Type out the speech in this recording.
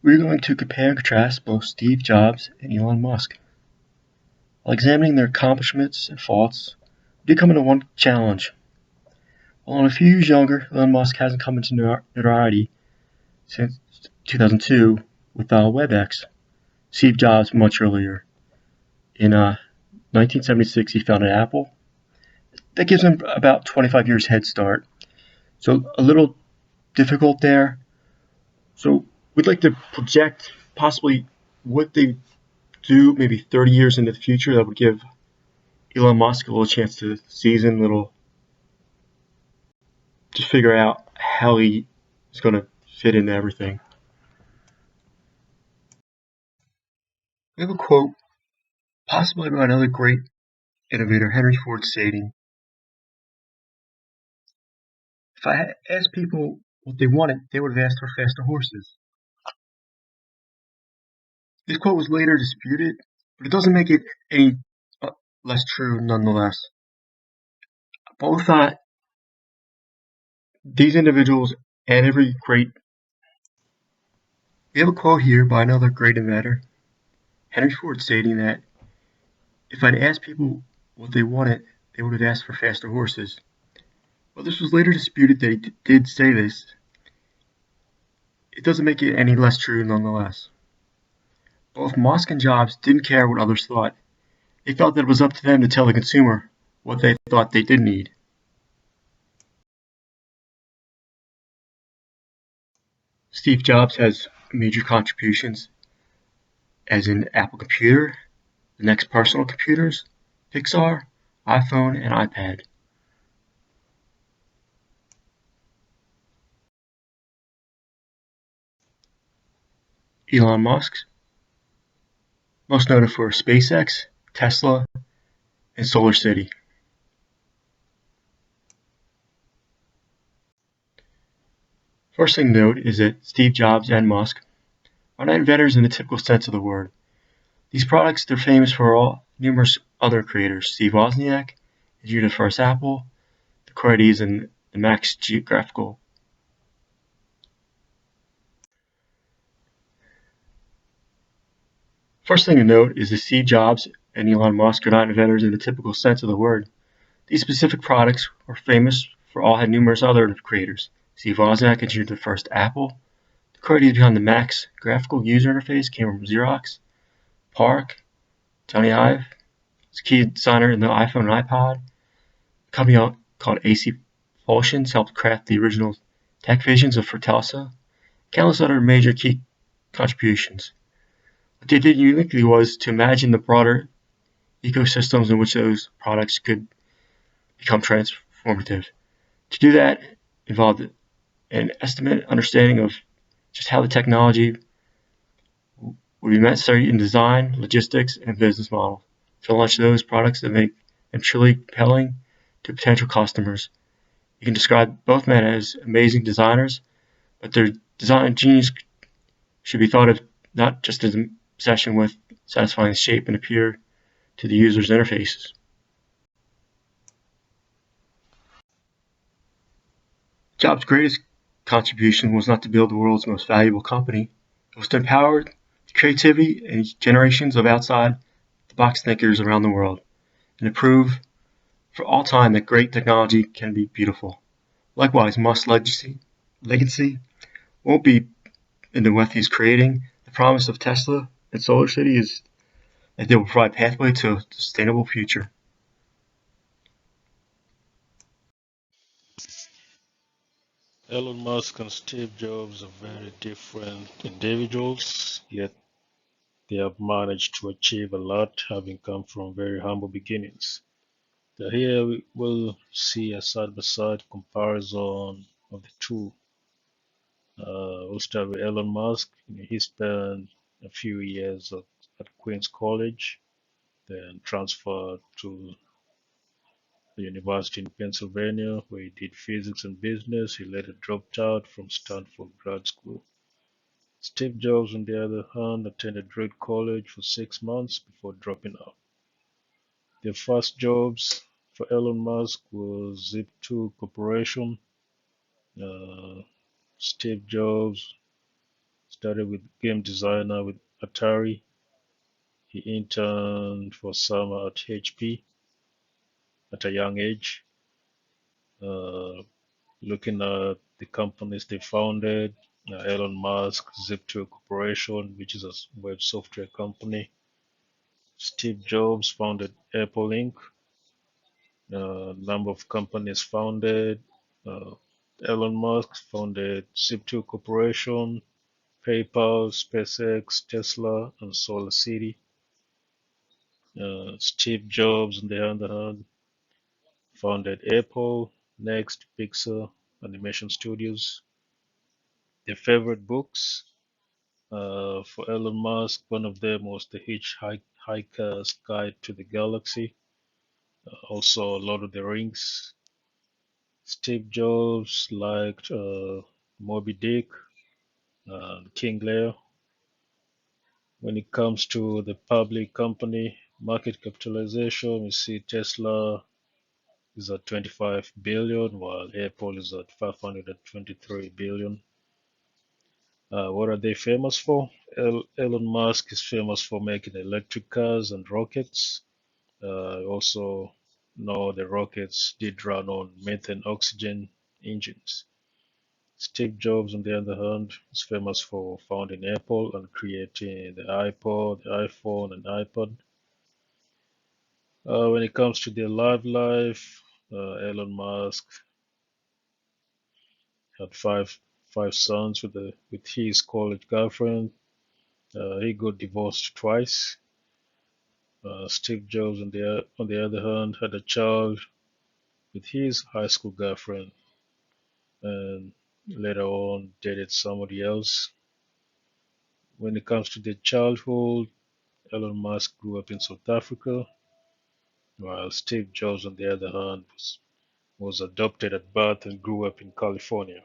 We're going to compare and contrast both Steve Jobs and Elon Musk. While examining their accomplishments and faults, we do come into one challenge. While only a few years younger, Elon Musk hasn't come into notoriety since 2002 with WebEx. Steve Jobs much earlier. In 1976, he founded Apple. That gives him about 25 years head start. So a little difficult there. So we'd like to project possibly what they do maybe 30 years into the future that would give Elon Musk a little chance to season, just figure out how he is going to fit into everything. We have a quote, possibly by another great innovator, Henry Ford, stating, "If I had asked people what they wanted, they would have asked for faster horses." This quote was later disputed, but it doesn't make it any less true nonetheless. Both these individuals and every great. We have a quote here by another great inventor, Henry Ford, stating that if I'd asked people what they wanted, they would have asked for faster horses. Well, this was later disputed that he did say this. It doesn't make it any less true nonetheless. Both Musk and Jobs didn't care what others thought. They felt that it was up to them to tell the consumer what they thought they did need. Steve Jobs has major contributions, as in Apple Computer, the next personal computers, Pixar, iPhone, and iPad. Elon Musk, most noted for SpaceX, Tesla, and Solar City. First thing to note is that Steve Jobs and Musk are not inventors in the typical sense of the word. These products, they're famous for all numerous other creators. Steve Wozniak engineered the first Apple, the QWERTYs, and the Mac's geographical. First thing to note is that Steve Jobs and Elon Musk are not inventors in the typical sense of the word. These specific products were famous for all had numerous other creators. Steve Wozniak engineered the first Apple. The QWERTY behind the Mac's graphical user interface came from Xerox. Park, Johnny Ive, was a key designer in the iPhone and iPod. A company called AC Propulsions helped craft the original tech visions of Fortelsa. Countless other major key contributions. What they did uniquely was to imagine the broader ecosystems in which those products could become transformative. To do that involved an estimate understanding of just how the technology would be necessary in design, logistics, and business model to launch those products that make them truly compelling to potential customers. You can describe both men as amazing designers, but their design genius should be thought of not just as an obsession with satisfying the shape and appear to the user's interfaces. Jobs' greatest contribution was not to build the world's most valuable company, it was to empower the creativity and generations of outside-the-box thinkers around the world, and to prove for all time that great technology can be beautiful. Likewise, Musk's legacy won't be in what he's creating. The promise of Tesla and Solar City is that they will provide a pathway to a sustainable future. Elon Musk and Steve Jobs are very different individuals, yet they have managed to achieve a lot, having come from very humble beginnings. So here we will see a side-by-side comparison of the two. We'll start with Elon Musk. He spent a few years at Queen's College, then transferred to the University in Pennsylvania, where he did physics and business. He later dropped out from Stanford grad school. Steve Jobs, on the other hand, attended Reed College for 6 months before dropping out. The first jobs for Elon Musk was Zip2 Corporation. Uh, Steve Jobs started with game designer with Atari. He interned for summer at HP at a young age, uh, looking at the companies they founded. Elon Musk, Zip2 Corporation, which is a web software company. Steve Jobs founded Apple Inc. Number of companies founded. Uh, Elon Musk founded Zip2 Corporation, PayPal, SpaceX, Tesla, and Solar City. Steve Jobs, on the other hand, founded Apple, Next, Pixar, Animation Studios. Their favorite books for Elon Musk, one of them was The Hitchhiker's Guide to the Galaxy, also Lord of the Rings. Steve Jobs liked Moby Dick, King Lear. When it comes to the public company market capitalization, we see Tesla is at 25 billion, while Apple is at 523 billion. What are they famous for? Elon Musk is famous for making electric cars and rockets. Also, know the rockets did run on methane oxygen engines. Steve Jobs, on the other hand, is famous for founding Apple and creating the iPod, the iPhone, and iPod. When it comes to their love life, Elon Musk had five sons with his college girlfriend. He got divorced twice. Steve Jobs, on the other hand, had a child with his high school girlfriend, and later on dated somebody else. When it comes to their childhood, Elon Musk grew up in South Africa, while Steve Jobs, on the other hand, was adopted at birth and grew up in California.